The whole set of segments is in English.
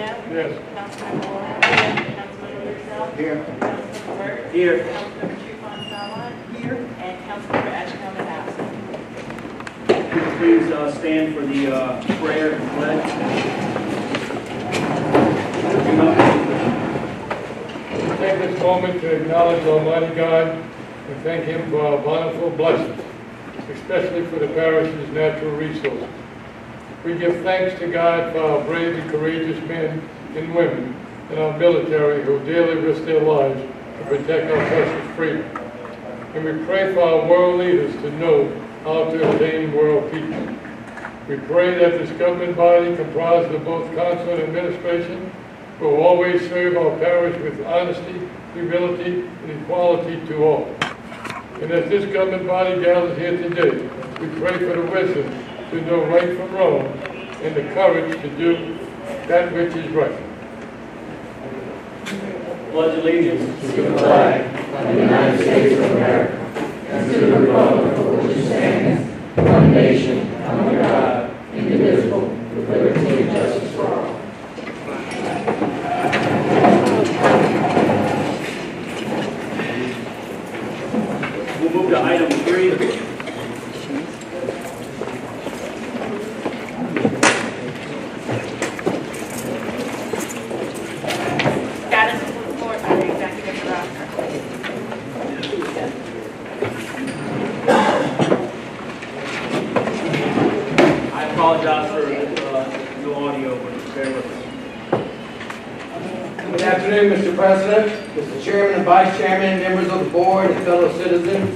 Yes. Councilmember Warren. Councilmember Rizzo. Here. Councilmember Burt. Here. Councilmember Trufant Salad. Here. And Councilmember Ashcombe is absent. Please stand for the prayer and pledge. Take this moment to acknowledge Almighty God and thank Him for our bountiful blessings, especially for the parish's natural resources. We give thanks to God for our brave and courageous men and women and our military who daily risk their lives to protect our precious freedom. And we pray for our world leaders to know how to attain world peace. We pray that this government body, comprised of both council and administration, will always serve our parish with honesty, humility, and equality to all. And as this government body gathers here today, we pray for the wisdom to know right from wrong and the courage to do that which is right. Pledge allegiance to the flag of the United States of America and to the republic for which it stands, one nation, under God, indivisible, with liberty and justice for all. We'll move to item 3. Status report by the executive director. I apologize for no audio, but bear with us. Good afternoon, Mr. President, Mr. Chairman and Vice Chairman, members of the board, and fellow citizens.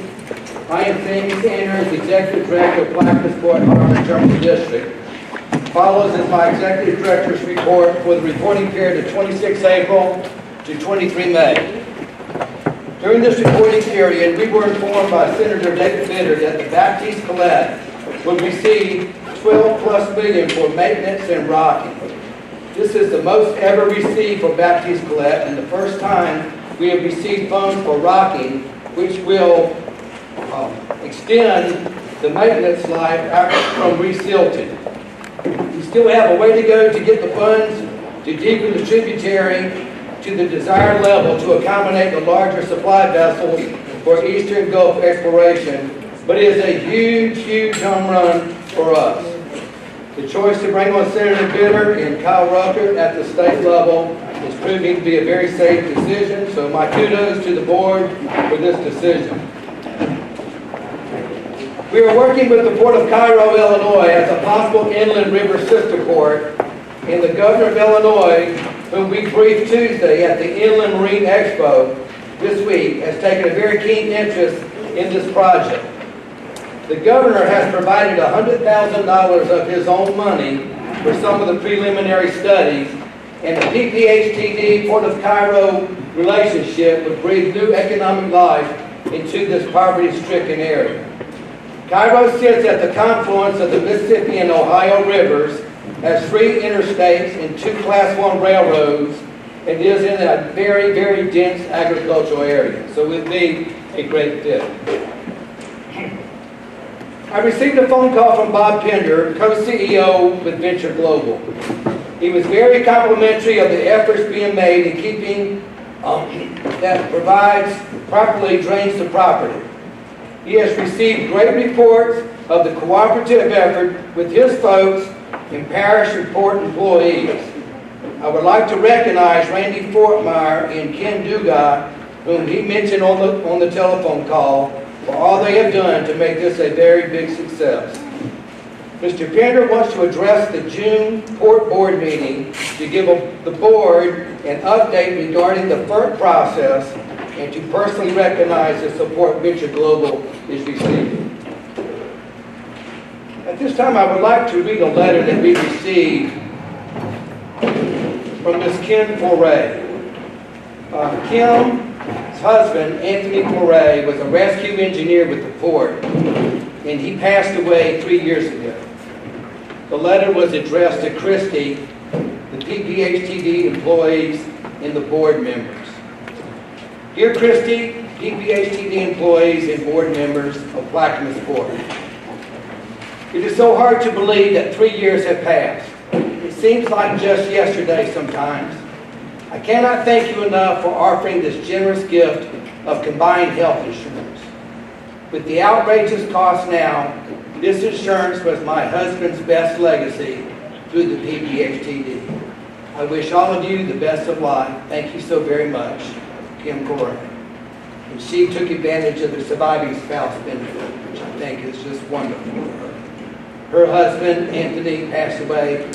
I am Sammy Sanders, Executive Director of Plaquemines-Port Harbor Terminal District. Follows is my Executive Director's report for the reporting period of 26 April to 23 May. During this reporting period, we were informed by Senator David Vitter that the Baptiste Colette would receive $12+ million for maintenance and rocking. This is the most ever received for Baptiste Colette and the first time we have received funds for rocking, which will extend the maintenance life from resilting. We still have a way to go to get the funds to deepen the tributary to the desired level to accommodate the larger supply vessels for Eastern Gulf exploration, but it is a huge, huge home run for us. The choice to bring on Senator Vitter and Kyle Rucker at the state level is proving to be a very safe decision, so my kudos to the board for this decision. We are working with the Port of Cairo, Illinois as a possible inland river sister port, and the governor of Illinois, whom we briefed Tuesday at the Inland Marine Expo this week, has taken a very keen interest in this project. The governor has provided $100,000 of his own money for some of the preliminary studies, and the PPHTD Port of Cairo relationship would breathe new economic life into this poverty-stricken area. Cairo sits at the confluence of the Mississippi and Ohio rivers, has 3 interstates and 2 Class 1 railroads, and is in a very, very dense agricultural area. So it would be a great fit. I received a phone call from Bob Pender, co-CEO with Venture Global. He was very complimentary of the efforts being made in keeping that provides properly drains the property. He has received great reports of the cooperative effort with his folks and parish and port employees. I would like to recognize Randy Fortmeyer and Ken Dugas, whom he mentioned on the telephone call, for all they have done to make this a very big success. Mr. Pender wants to address the June Port Board meeting to give the board an update regarding the FERC process and to personally recognize the support Venture Global is receiving. At this time, I would like to read a letter that we received from Ms. Kim Foray. Kim's husband, Anthony Foray, was a rescue engineer with the port, and he passed away 3 years ago. The letter was addressed to Christy, the PPHTD employees, and the board members. Dear Christy, PPHTD employees and board members of Plaquemines-Port, it is so hard to believe that 3 years have passed. It seems like just yesterday sometimes. I cannot thank you enough for offering this generous gift of combined health insurance. With the outrageous cost now, this insurance was my husband's best legacy through the PPHTD. I wish all of you the best of luck. Thank you so very much, Kim Coran. And she took advantage of the surviving spouse benefit, which I think is just wonderful for her. Her husband, Anthony, passed away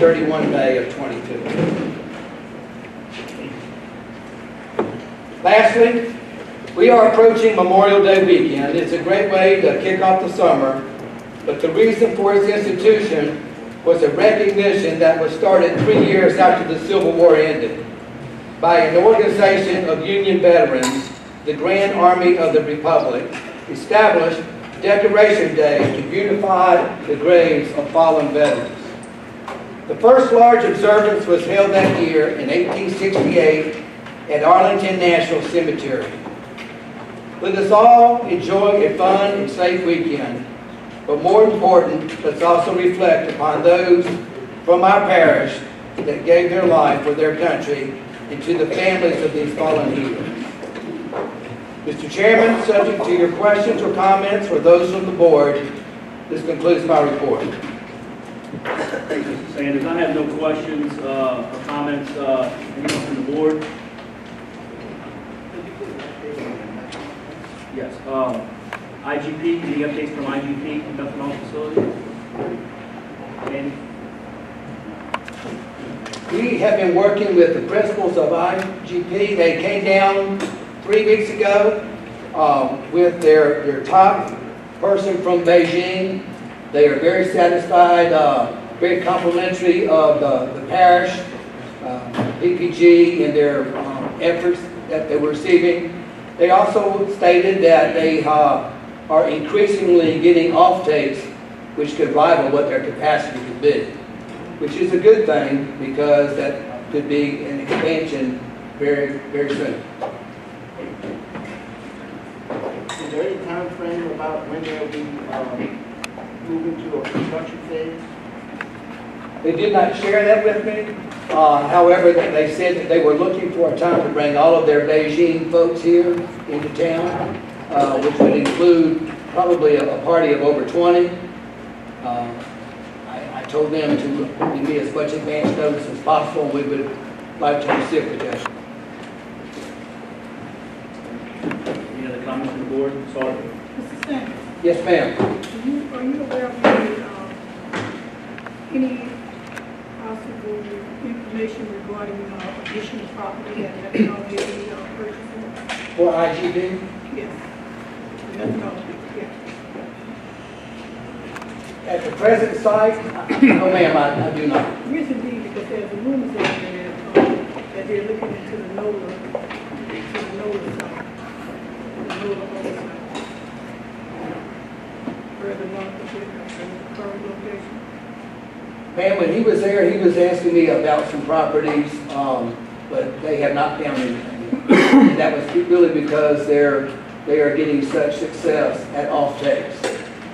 31 May of 22. Lastly, we are approaching Memorial Day weekend. It's a great way to kick off the summer, but the reason for its institution was a recognition that was started 3 years after the Civil War ended by an organization of Union veterans, the Grand Army of the Republic, established Decoration Day to beautify the graves of fallen veterans. The first large observance was held that year in 1868 at Arlington National Cemetery. Let us all enjoy a fun and safe weekend, but more important, let's also reflect upon those from our parish that gave their life for their country and to the families of these fallen heroes. Mr. Chairman, subject to your questions or comments or those from the board, this concludes my report. Thank you, Mr. Sanders. I have no questions or comments. Anyone from the board? Yes. IGP, any updates from IGP, Methanol Facility? Andy? We have been working with the principals of IGP. They came down 3 weeks ago with their top person from Beijing. They are very satisfied, very complimentary of the parish, PPG, and their efforts that they were receiving. They also stated that they are increasingly getting off-takes which could rival what their capacity could be, which is a good thing because that could be an expansion very, very soon. Is there any time frame about when they'll be moving to a construction phase? They did not share that with me. However, they said that they were looking for a time to bring all of their Beijing folks here into town, which would include probably a party of over 20. I told them to give me as much advance notice as possible, and we would like to reciprocate. Any other comments from the board? Sorry. Mr. Sanders, Yes, ma'am. are you aware of any possible information regarding additional property that Methanol may be purchasing? For IGB? Yes. Methanol, yeah. At the present site? No, ma'am, I do not. Reason being because there's rumors out there that they're looking into the NOLA site. The NOLA site. Further north of the current location. Ma'am, when he was there, he was asking me about some properties, but they have not found anything. And that was really because they are getting such success at off-takes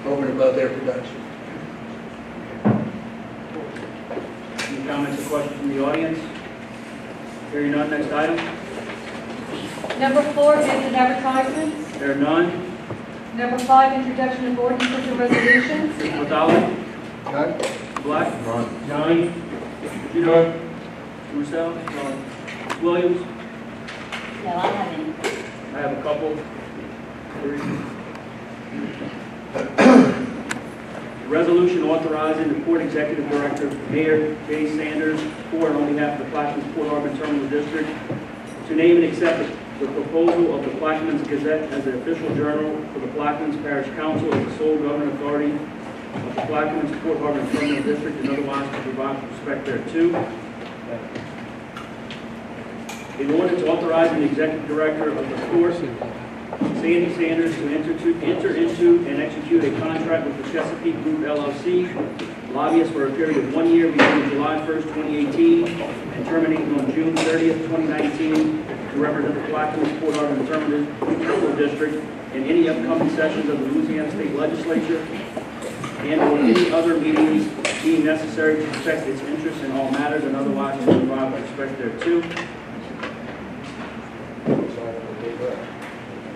over and above their production. Any comments or questions from the audience? Hearing none, next item. Number 4, bids and advertisements. There are none. Number 5, introduction of ordinances and resolutions. Mr. Gonzalez? None. Black? None. Nine. None. Marcel? Ms. Williams? No, I haven't. I have a couple. Resolution authorizing the Port Executive Director, Mayor Jay Sanders, Port on behalf of the Plaquemines Port Harbor Terminal District, to name and accept the proposal of the Plaquemines Gazette as the official journal for the Plaquemines Parish Council as the sole governing authority of the Plaquemines Port Harbor Terminal District and otherwise to provide with respect thereto. In order to authorizing the Executive Director of the Port, Sandy Sanders, to enter into and execute a contract with the Chesapeake Group LLC, lobbyists for a period of 1 year beginning July 1st, 2018, and terminating on June 30th, 2019, to represent the Plaquemines Port Harbor Terminal District in any upcoming sessions of the Louisiana State Legislature, and/or any other meetings deemed necessary to protect its interests in all matters and otherwise to provide with respect thereto.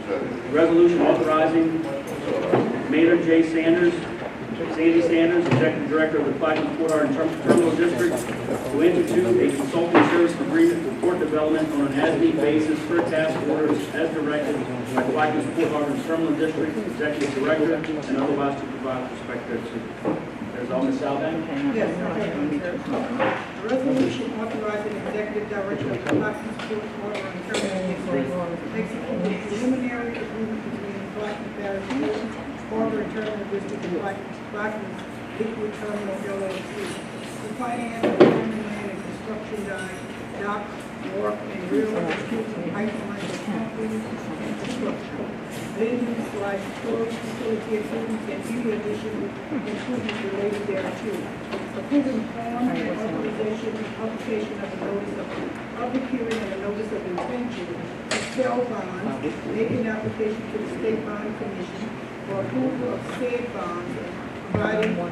A resolution authorizing Maynard J. Sanders, Sandy Sanders, Executive Director of the Plaquemines Port Harbor Terminal District, to enter into a consulting service agreement for port development on an as-need basis per task orders as directed by Plaquemines Port Harbor Terminal District Executive Director and otherwise to provide with respect thereto. There's all, Ms. Alban. Yes, a resolution authorizing the executive director of the Plaquemines Port Harbor and Terminal District to execute a preliminary agreement between the Plaquemines Parish Harbor and Terminal District and Plaquemines Liquid Terminal LLC to finance the land and construction dock, wharf, and railroad execution pipeline for concrete infrastructure, venue/storage facility improvements, and any additional improvements related thereto. Approving form and authorization and publication of the notice of public hearing and a notice of intention to sell bonds, making application to the State Bond Commission for approval of said bonds, and providing for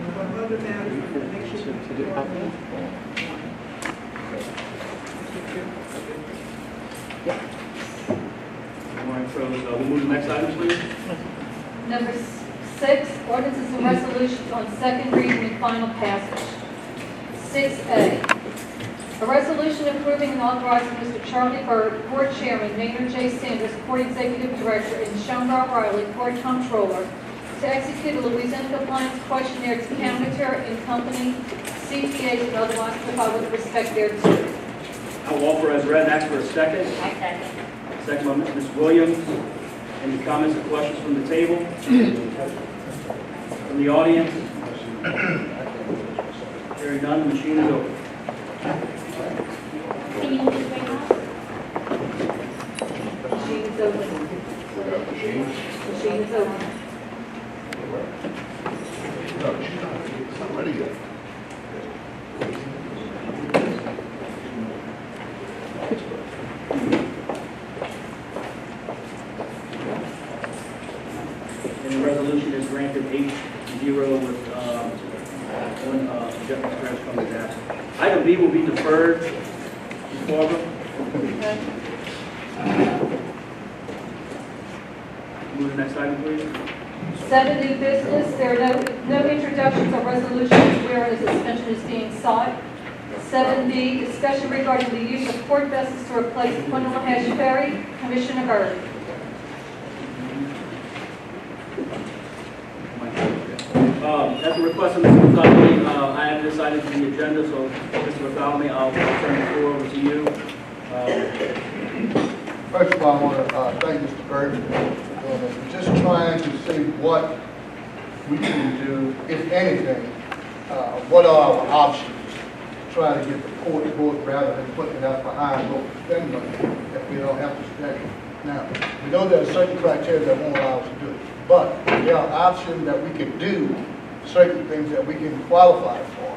other matters in connection with the bond. All right, so we'll move to the next item, please. Number 6, ordinances and resolutions on second reading and final passage. 6A, a resolution approving and authorizing Mr. Charlie Byrd, Board Chairman, Maynard J. Sanders, Court Executive Director, and Shonda Riley, Court Comptroller, to execute a Louisiana compliance questionnaire to Counter and Company, CPAs, and otherwise provide with respect thereto. I will offer as read and ask for a second. I second. Second by Ms. Williams. Any comments or questions from the table? From the audience? Hearing none, the machine is open. Can you just bring up? Machine is open. Machine is open. No, she's not ready yet. And the resolution is granted 8-0 with one objective scratch from the desk. Item B will be deferred. Ms. Barber? Move to the next item, please. 7, new business, there are no introductions or resolutions wherein a suspension is being sought. 7B, discussion regarding the use of port vessels to replace Quinlan-Hash Ferry. Commissioner Byrd. At the request of Mr. Bartholomew, I have this item to the agenda, so Mr. Bartholomew, I'll turn the floor over to you. First of all, I want to thank Mr. Byrd for doing this. We're just trying to see what we can do, if anything, what are our options to try to get the port board rather than putting it out behind what we spend money if we don't have to spend it. Now, we know there are certain criteria that won't allow us to do it, but there are options that we can do, certain things that we can qualify for.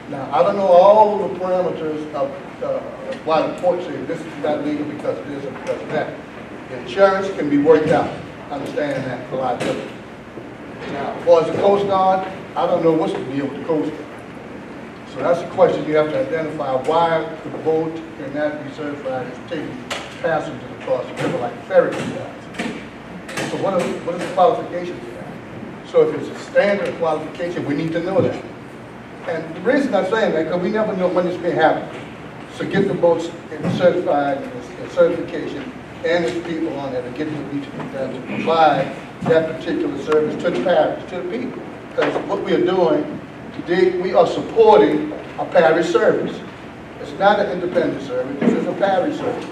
Now, I don't know all the parameters of why the court says this is not legal because of this or because of that. The insurance can be worked out, understand that, for liability. Now, as far as the Coast Guard, I don't know what's the deal with the Coast Guard. So that's a question you have to identify, why the boat cannot be certified as taking passengers across the river like a ferry does. So what are the qualifications of that? So if it's a standard qualification, we need to know that. And the reason I'm saying that, because we never know when this may happen. So get the boats certified and certification and the people on there to get the beach to provide that particular service to the parish, to the people. Because what we are doing today, we are supporting a parish service. It's not an independent service, this is a parish service.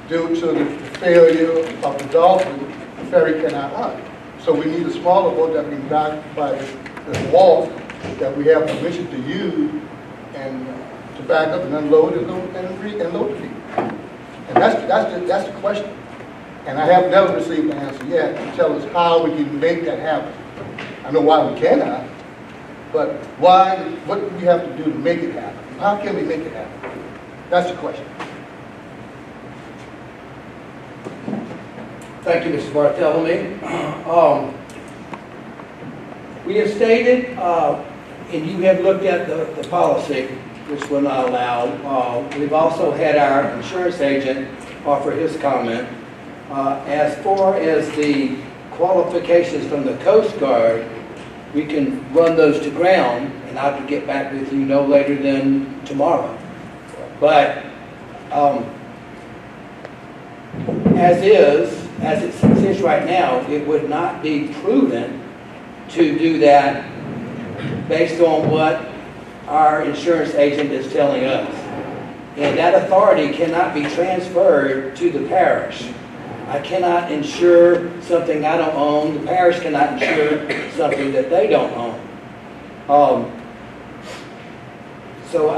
Due to the failure of the Dolphin, the ferry cannot run. So we need a smaller boat that can be docked by this wharf that we have permission to use and to back up and unload and load the people. And that's the question. And I have never received an answer yet to tell us how we can make that happen. I know why we cannot, but what do we have to do to make it happen? How can we make it happen? That's the question. Thank you, Mr. Bartholomew. We have stated, and you have looked at the policy, which will not allow. We've also had our insurance agent offer his comment. As far as the qualifications from the Coast Guard, we can run those to ground, and I can get back with you no later than tomorrow. But as it sits right now, it would not be prudent to do that based on what our insurance agent is telling us. And that authority cannot be transferred to the parish. I cannot insure something I don't own. The parish cannot insure something that they don't own. So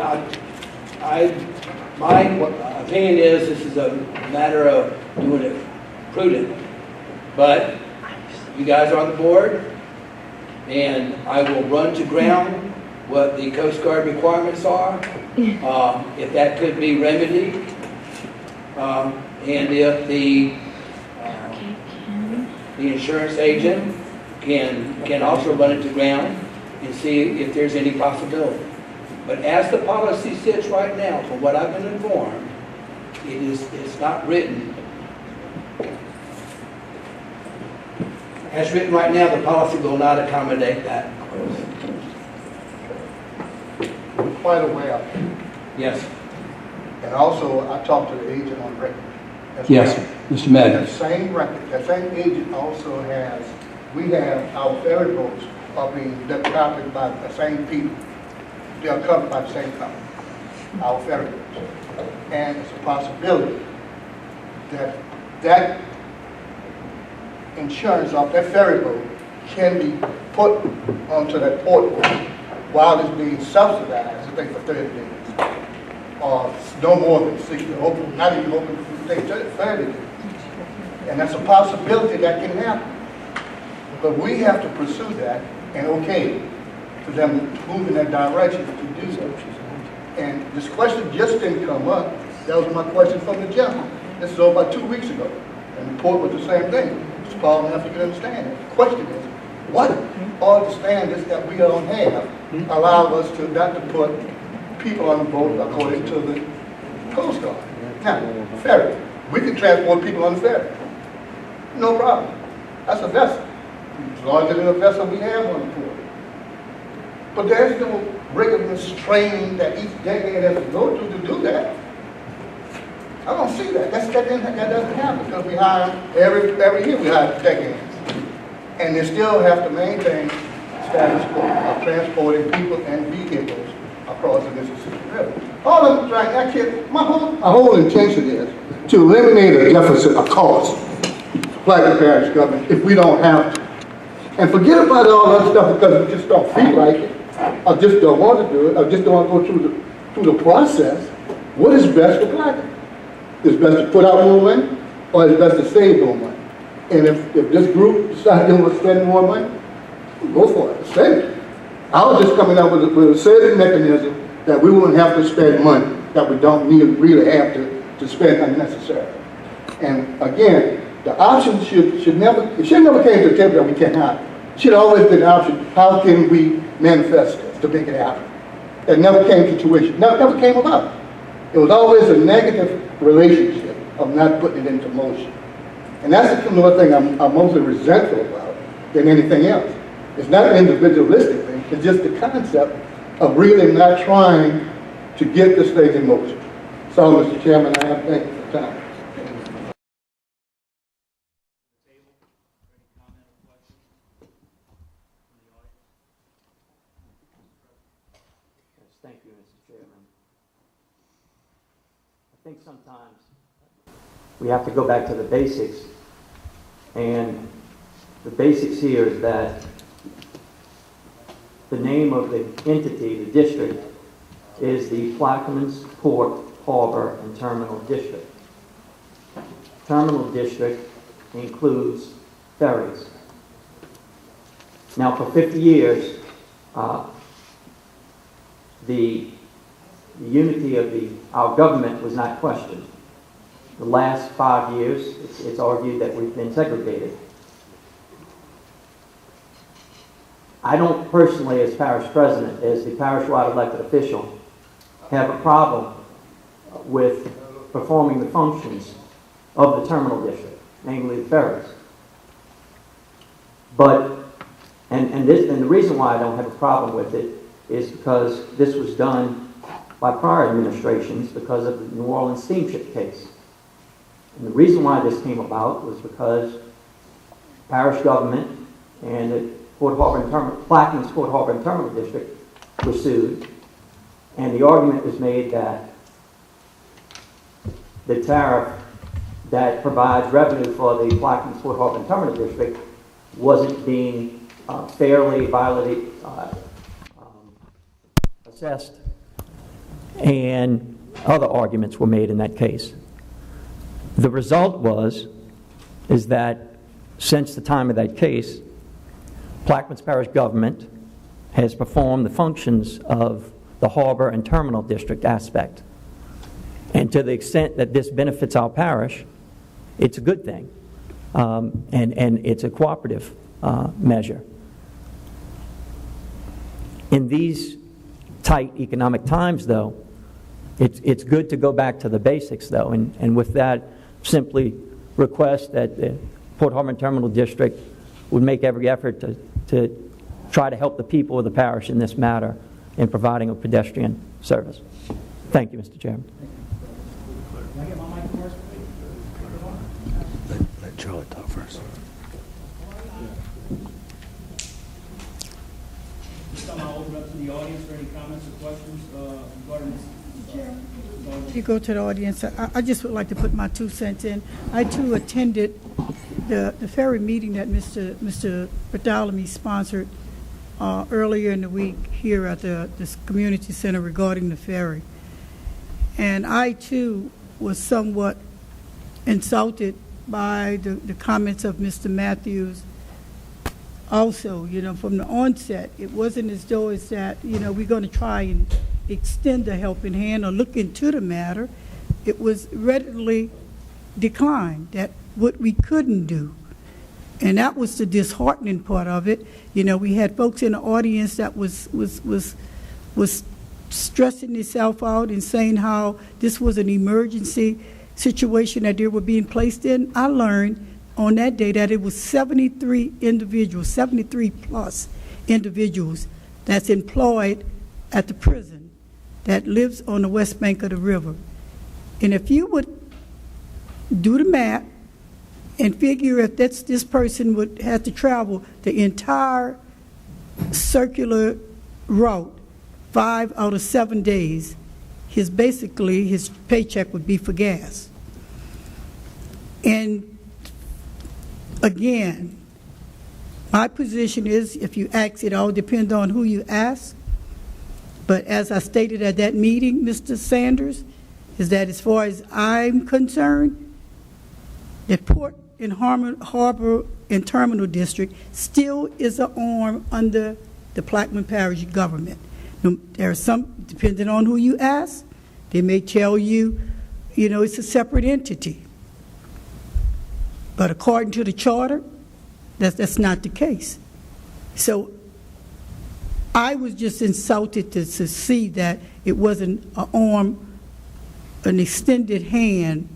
my opinion is this is a matter of doing it prudent. But you guys are on the board, and I will run to ground what the Coast Guard requirements are, if that could be remedied, and if the insurance agent can also run it to ground and see if there's any possibility. But as the policy sits right now, from what I've been informed, it's not written. As written right now, the policy will not accommodate that. I'm quite aware of it. Yes. And also, I talked to the agent on record. as Yes, well. Mr. Madden. That same record, that same agent also has, we have our ferry boats are being covered by the same people. They are covered by the same company, our ferry boats. And it's a possibility that that insurance of that ferry boat can be put onto that port boat while it's being subsidized, I think, for 30 days. Or no more than 60, open, not even open for 30 days. And that's a possibility that can happen. But we have to pursue that and okay for them to move in that direction to do so. And this question just didn't come up. That was my question from the gentleman. This is over about 2 weeks ago. And the report was the same thing. Mr. Paul, if you can understand it. The question is, what are the standards that we don't have allow us to not to put people on the boat according to the Coast Guard? Now, ferry. We can transport people on the ferry. No problem. That's a vessel. As long as it's a vessel we have on the port. But there's no rigorous training that each decade has to go through to do that. I don't see that. That doesn't happen because we hire every year we hire decades. And they still have to maintain status quo of transporting people and vehicles across the Mississippi River. All I'm trying, my whole intention is to eliminate a deficit, a cost, like the parish government, if we don't have to. And forget about all that stuff because we just don't feel like it, or just don't want to do it, or just don't want to go through the process. What is best for Plaquemines? Is it best to put out more money, or is it best to save more money? And if this group decides they want to spend more money, go for it, spend it. I was just coming up with a saving mechanism that we wouldn't have to spend money that we don't really have to spend unnecessarily. And again, the option should never came to the table that we cannot. It should always be an option, how can we manifest this to make it happen? It never came to fruition, never came about. It was always a negative relationship of not putting it into motion. And that's another thing I'm mostly resentful about than anything else. It's not an individualistic thing, it's just the concept of really not trying to get this thing in motion. So, Mr. Chairman, I have to thank you for the time. Thank you, Mr. Chairman. I think sometimes we have to go back to the basics, and the basics here is that the name of the entity, the district, is the Plaquemines Port, Harbor, and Terminal District. Terminal District includes ferries. Now, for 50 years, the unity of our government was not questioned. The last 5 years, it's argued that we've been segregated. I don't personally, as parish president, as the parish-wide elected official, have a problem with performing the functions of the terminal district, namely the ferries. But, and the reason why I don't have a problem with it is because this was done by prior administrations because of the New Orleans steamship case. And the reason why this came about was because parish government and the Plaquemines Port Harbor and Terminal District were sued, and the argument was made that the tariff that provides revenue for the Plaquemines Port Harbor and Terminal District wasn't being fairly assessed, and other arguments were made in that case. The result is that since the time of that case, Plaquemines Parish government has performed the functions of the harbor and terminal district aspect. And to the extent that this benefits our parish, it's a good thing. And it's a cooperative measure. In these tight economic times, though, it's good to go back to the basics, though. And with that, simply request that the Port Harbor and Terminal District would make every effort to try to help the people of the parish in this matter in providing a pedestrian service. Thank you, Mr. Chairman. Can I get my mic first? Let Charlie talk first. I'll open up to the audience for any comments or questions regarding this. If you go to the audience, I just would like to put my 2 cents in. I too attended the ferry meeting that Mr. Bartholomew sponsored earlier in the week here at this community center regarding the ferry. And I too was somewhat insulted by the comments of Mr. Matthews. Also, from the onset, it wasn't as though it's that, we're going to try and extend a helping hand or look into the matter. It was readily declined that what we couldn't do. And that was the disheartening part of it. We had folks in the audience that was stressing themselves out and saying how this was an emergency situation that they were being placed in. I learned on that day that it was 73 plus individuals that's employed at the prison that lives on the west bank of the river. And if you would do the math and figure if this person would have to travel the entire circular route 5 out of 7 days, his paycheck would be for gas. And again, my position is, if you ask, it all depends on who you ask. But as I stated at that meeting, Mr. Sanders, is that as far as I'm concerned, the Port and Harbor and Terminal District still is an arm under the Plaquemine Parish government. There are some, depending on who you ask, they may tell you, it's a separate entity. But according to the charter, that's not the case. So I was just insulted to see that it wasn't an arm, an extended hand,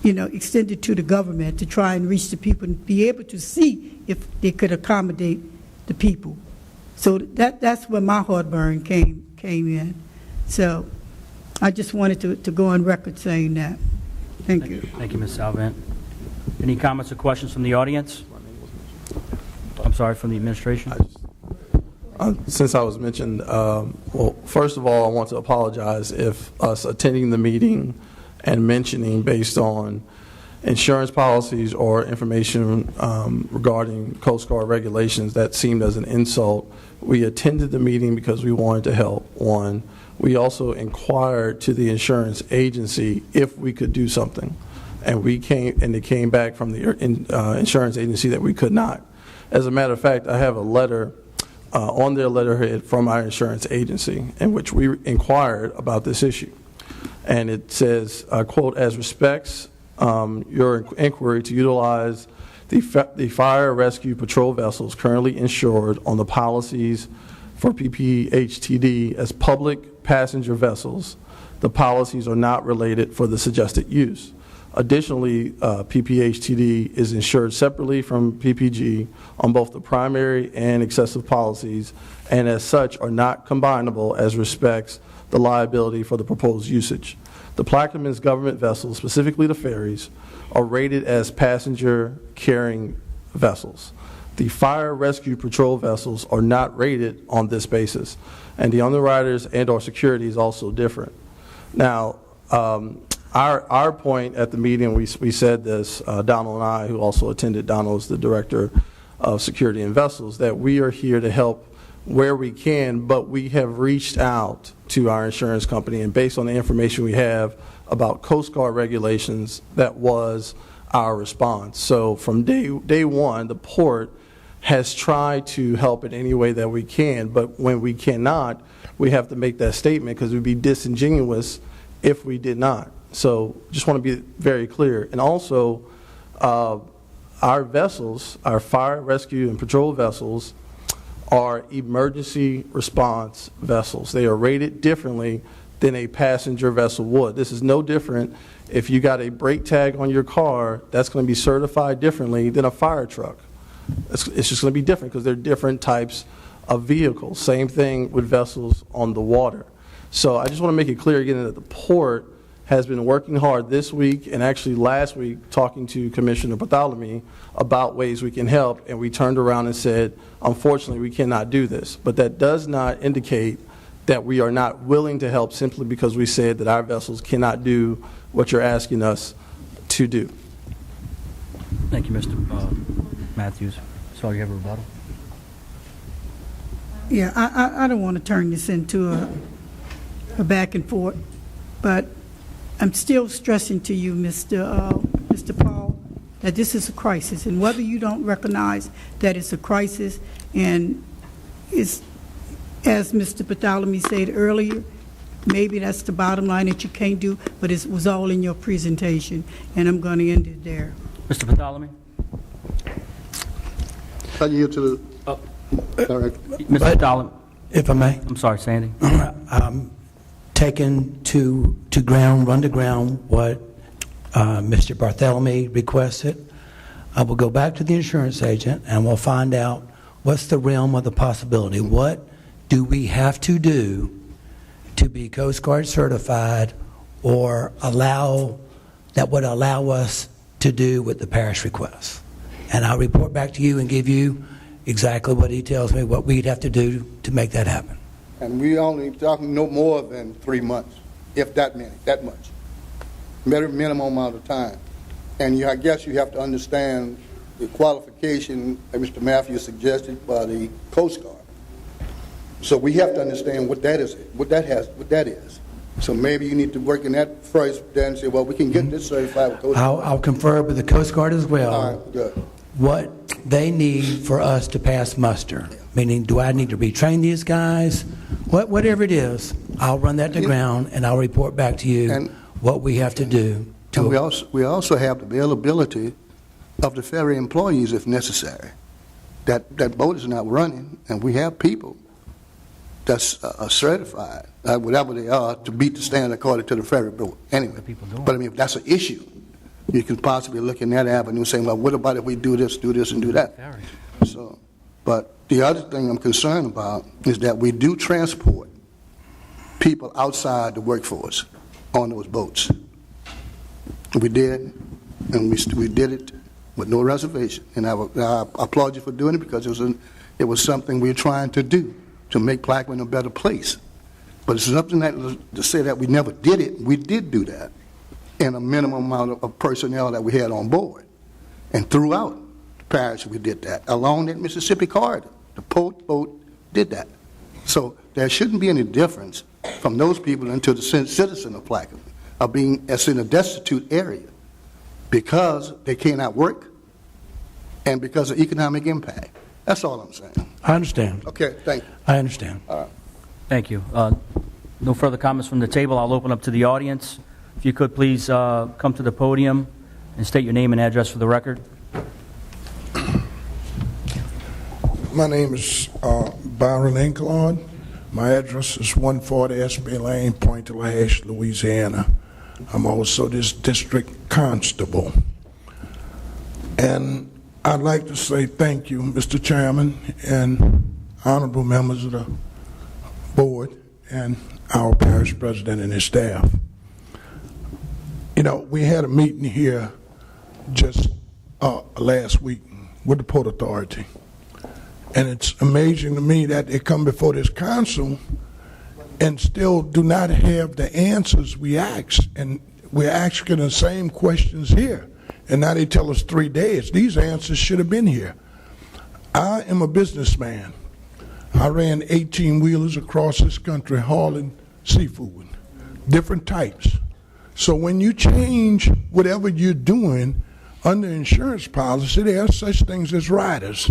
extended to the government to try and reach the people and be able to see if they could accommodate the people. So that's where my heartburn came in. So I just wanted to go on record saying that. Thank you. Thank you, Ms. Salvant. Any comments or questions from the audience? I'm sorry, from the administration? Since I was mentioned, well, first of all, I want to apologize if us attending the meeting and mentioning based on insurance policies or information regarding Coast Guard regulations that seemed as an insult. We attended the meeting because we wanted to help. One, we also inquired to the insurance agency if we could do something, and they came back from the insurance agency that we could not. As a matter of fact, I have a letter on their letterhead from our insurance agency in which we inquired about this issue. And it says, quote, as respects your inquiry to utilize The fire rescue patrol vessels currently insured on the policies for PPHTD as public passenger vessels. The policies are not related for the suggested use. Additionally, PPHTD is insured separately from PPG on both the primary and excessive policies, and as such are not combinable as respects the liability for the proposed usage. The Plaquemines government vessels, specifically the ferries, are rated as passenger carrying vessels. The fire rescue patrol vessels are not rated on this basis, and the underwriters and/or security is also different. Now, our point at the meeting, we said this, Donald and I, who also attended, Donald is the director of security and vessels, that we are here to help where we can, but we have reached out to our insurance company, and based on the information we have about Coast Guard regulations, that was our response. So from day one, the port has tried to help in any way that we can, but when we cannot, we have to make that statement because it would be disingenuous if we did not. So just want to be very clear. And also, our vessels, our fire, rescue, and patrol vessels are emergency response vessels. They are rated differently than a passenger vessel would. This is no different. If you got a brake tag on your car, that's going to be certified differently than a fire truck. It's just going to be different because they're different types of vehicles. Same thing with vessels on the water. So I just want to make it clear again that the port has been working hard this week and actually last week talking to Commissioner Bartholomew about ways we can help, and we turned around and said, unfortunately, we cannot do this. But that does not indicate that we are not willing to help simply because we said that our vessels cannot do what you're asking us to do. Thank you, Mr. Matthews. So you have a rebuttal? Yeah, I don't want to turn this into a back and forth, but I'm still stressing to you, Mr. Paul, that this is a crisis, and whether you don't recognize that it's a crisis, and it's, as Mr. Bartholomew said earlier, maybe that's the bottom line that you can't do, but it was all in your presentation, and I'm going to end it there. Mr. Bartholomew? I yield to the director. Mr. Bartholomew? If I may. I'm sorry, Sandy. Taken to ground, run to ground what Mr. Bartholomew requested. I will go back to the insurance agent and we'll find out what's the realm of the possibility. What do we have to do to be Coast Guard certified or that would allow us to do what the parish requests? And I'll report back to you and give you exactly what he tells me what we'd have to do to make that happen. And we only talking no more than 3 months, if that much. Minimum amount of time. And I guess you have to understand the qualification that Mr. Matthews suggested by the Coast Guard. So we have to understand what that is, what that is. So maybe you need to work in that first, then say, well, we can get this certified with Coast Guard. I'll confer with the Coast Guard as well. All right, good. What they need for us to pass muster. Meaning, do I need to retrain these guys? Whatever it is, I'll run that to ground and I'll report back to you what we have to do. And we also have the availability of the ferry employees if necessary. That boat is not running, and we have people that's certified, whatever they are, to meet the standard according to the ferry boat. Anyway, but I mean, if that's an issue, you can possibly look in that avenue saying, well, what about if we do this, and do that? So, but the other thing I'm concerned about is that we do transport people outside the workforce on those boats. We did, and we did it with no reservation. And I applaud you for doing it because it was something we were trying to do to make Plaquemine a better place. But it's something that to say that we never did it, we did do that in a minimum amount of personnel that we had on board. And throughout the parish, we did that. Along that Mississippi corridor, the port boat did that. So there shouldn't be any difference from those people into the citizen of Plaquemine of being as in a destitute area because they cannot work and because of economic impact. That's all I'm saying. I understand. Okay, thank you. I understand. All right. Thank you. No further comments from the table. I'll open up to the audience. If you could please come to the podium and state your name and address for the record. My name is Byron Enkelon. My address is 140 SB Lane, Pointe-a-la-Hache, Louisiana. I'm also this district constable. And I'd like to say thank you, Mr. Chairman, and honorable members of the board, and our parish president and his staff. You know, we had a meeting here just last week with the Port Authority. And it's amazing to me that they come before this council and still do not have the answers we asked. And we're asking the same questions here. And now they tell us 3 days. These answers should have been here. I am a businessman. I ran 18-wheelers across this country hauling seafood, different types. So when you change whatever you're doing under insurance policy, there are such things as riders.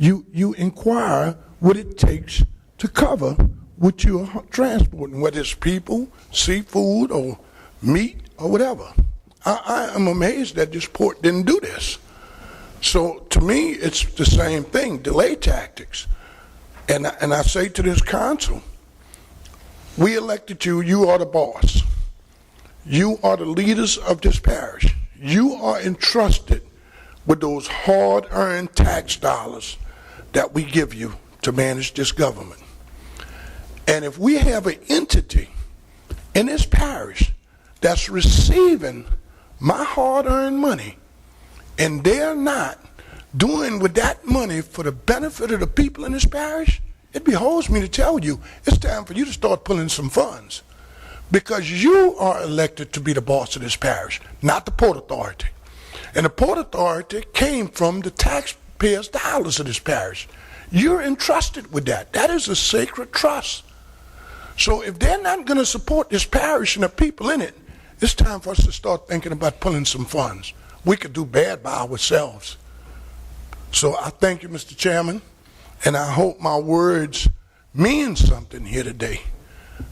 You inquire what it takes to cover what you're transporting, whether it's people, seafood, or meat, or whatever. I am amazed that this port didn't do this. So to me, it's the same thing, delay tactics. And I say to this council, we elected you, you are the boss. You are the leaders of this parish. You are entrusted with those hard-earned tax dollars that we give you to manage this government. And if we have an entity in this parish that's receiving my hard-earned money, and they're not doing with that money for the benefit of the people in this parish, it behoves me to tell you, it's time for you to start pulling some funds. Because you are elected to be the boss of this parish, not the Port Authority. And the Port Authority came from the taxpayers' dollars of this parish. You're entrusted with that. That is a sacred trust. So if they're not going to support this parish and the people in it, it's time for us to start thinking about pulling some funds. We could do bad by ourselves. So I thank you, Mr. Chairman, and I hope my words mean something here today.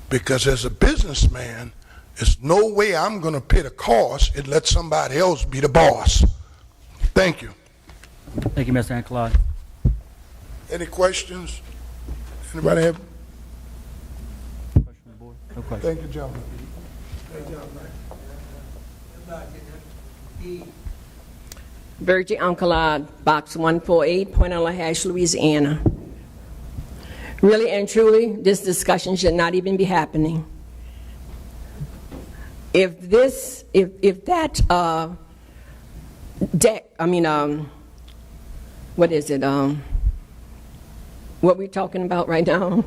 Because as a businessman, there's no way I'm going to pay the cost and let somebody else be the boss. Thank you. Thank you, Mr. Ancolot. Any questions? Anybody have? Question from the board? No question. Thank you, gentlemen. Virgie Ancolad, Box 148, Pointe-a-la-Hache, Louisiana. Really and truly, this discussion should not even be happening. If that deck, what is it? What we talking about right now?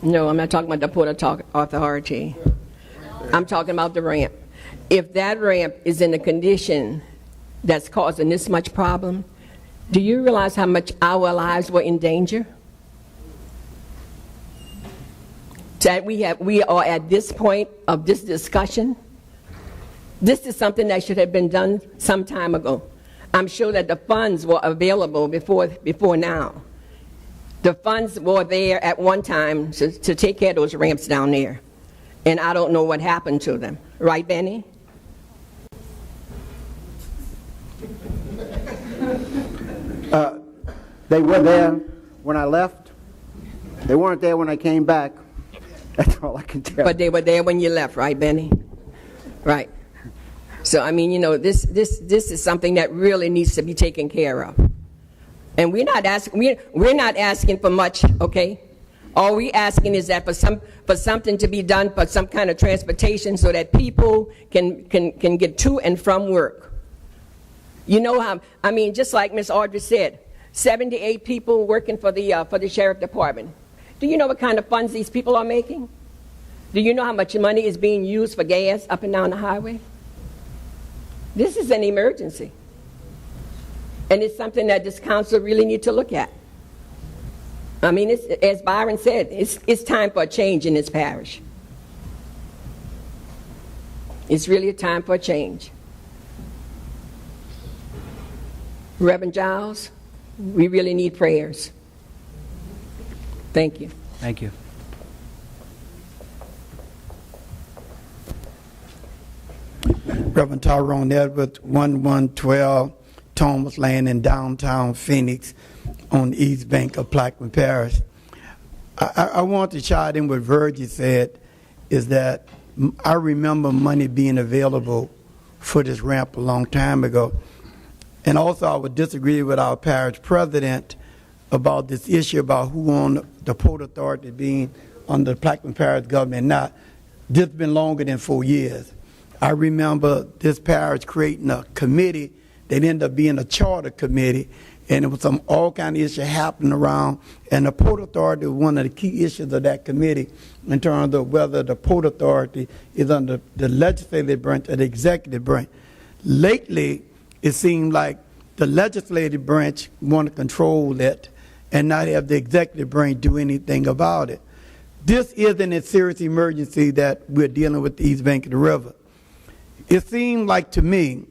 No, I'm not talking about the Port Authority. I'm talking about the ramp. If that ramp is in a condition that's causing this much problem, do you realize how much our lives were in danger? That we are at this point of this discussion. This is something that should have been done some time ago. I'm sure that the funds were available before now. The funds were there at one time to take care of those ramps down there. And I don't know what happened to them. Right, Benny? They were there when I left. They weren't there when I came back. That's all I can tell. But they were there when you left, right, Benny? Right. So, this is something that really needs to be taken care of. And we're not asking for much, okay? All we're asking is that for something to be done, for some kind of transportation so that people can get to and from work. You know how, just like Ms. Audrey said, 78 people working for the sheriff department. Do you know what kind of funds these people are making? Do you know how much money is being used for gas up and down the highway? This is an emergency. And it's something that this council really needs to look at. As Byron said, it's time for a change in this parish. It's really a time for a change. Reverend Giles, we really need prayers. Thank you. Thank you. Reverend Tyrone Edwards, 1112 Thomas Lane in downtown Phoenix on the east bank of Plaquemine Parish. I want to chime in what Virgie said, is that I remember money being available for this ramp a long time ago. And also I would disagree with our parish president about this issue about who owned the Port Authority being under the Plaquemine Parish government. Now, this has been longer than 4 years. I remember this parish creating a committee that ended up being a charter committee, and there was all kind of issues happening around, and the Port Authority was one of the key issues of that committee in terms of whether the Port Authority is under the legislative branch or the executive branch. Lately, it seemed like the legislative branch want to control it and not have the executive branch do anything about it. This isn't a serious emergency that we're dealing with the east bank of the river. It seemed like to me,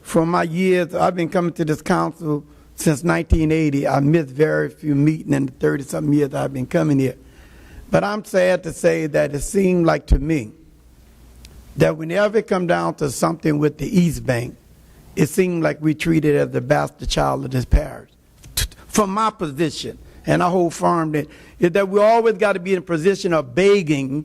from my years, I've been coming to this council since 1980. I missed very few meetings in the 30-something years I've been coming here. But I'm sad to say that it seemed like to me that whenever it come down to something with the East Bank, it seemed like we treated it as the bastard child of this parish. From my position, and I hold firm that, is that we always got to be in a position of begging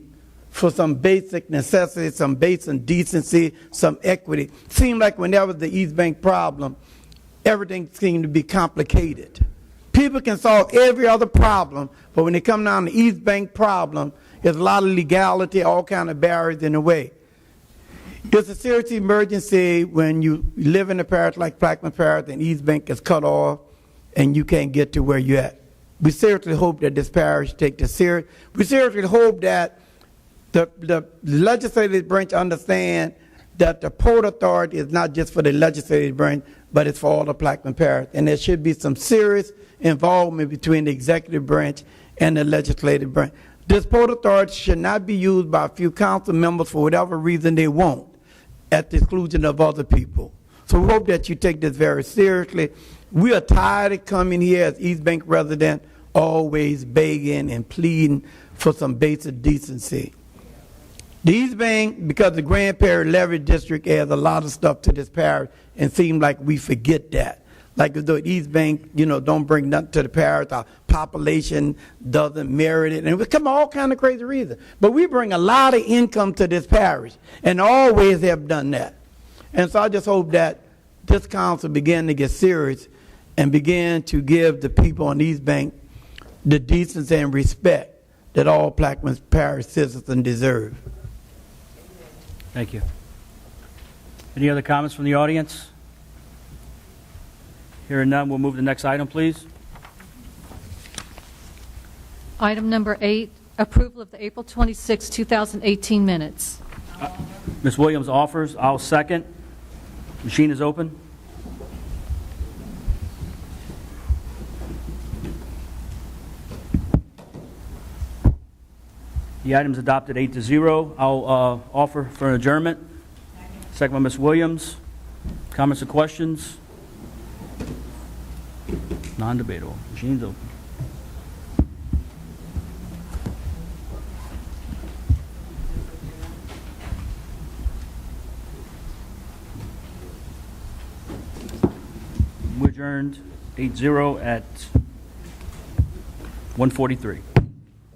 for some basic necessity, some basic decency, some equity. Seemed like whenever the East Bank problem, everything seemed to be complicated. People can solve every other problem, but when they come down to the East Bank problem, there's a lot of legality, all kind of barriers in the way. It's a serious emergency when you live in a parish like Plaquemine Parish and East Bank is cut off and you can't get to where you're at. We seriously hope that this parish take this serious. We seriously hope that the legislative branch understand that the Port Authority is not just for the legislative branch, but it's for all the Plaquemine Parish. And there should be some serious involvement between the executive branch and the legislative branch. This Port Authority should not be used by a few council members for whatever reason they want, at the exclusion of other people. So we hope that you take this very seriously. We are tired of coming here as East Bank residents, always begging and pleading for some basic decency. The East Bank, because the Grand Parish Levy District adds a lot of stuff to this parish, and seems like we forget that. Like as though East Bank, don't bring nothing to the parish, our population doesn't merit it, and we come all kind of crazy reasons. But we bring a lot of income to this parish, and always have done that. And so I just hope that this council begin to get serious and begin to give the people on East Bank the decency and respect that all Plaquemine Parish citizens deserve. Thank you. Any other comments from the audience? Hearing none, we'll move to the next item, please. Item number 8, approval of the April 26, 2018 minutes. Ms. Williams offers. I'll second. Machine is open. The item is adopted 8-0. I'll offer for an adjournment. Second by Ms. Williams. Comments or questions? Non-debatable. Machine's open. We adjourned 8-0 at 1:43.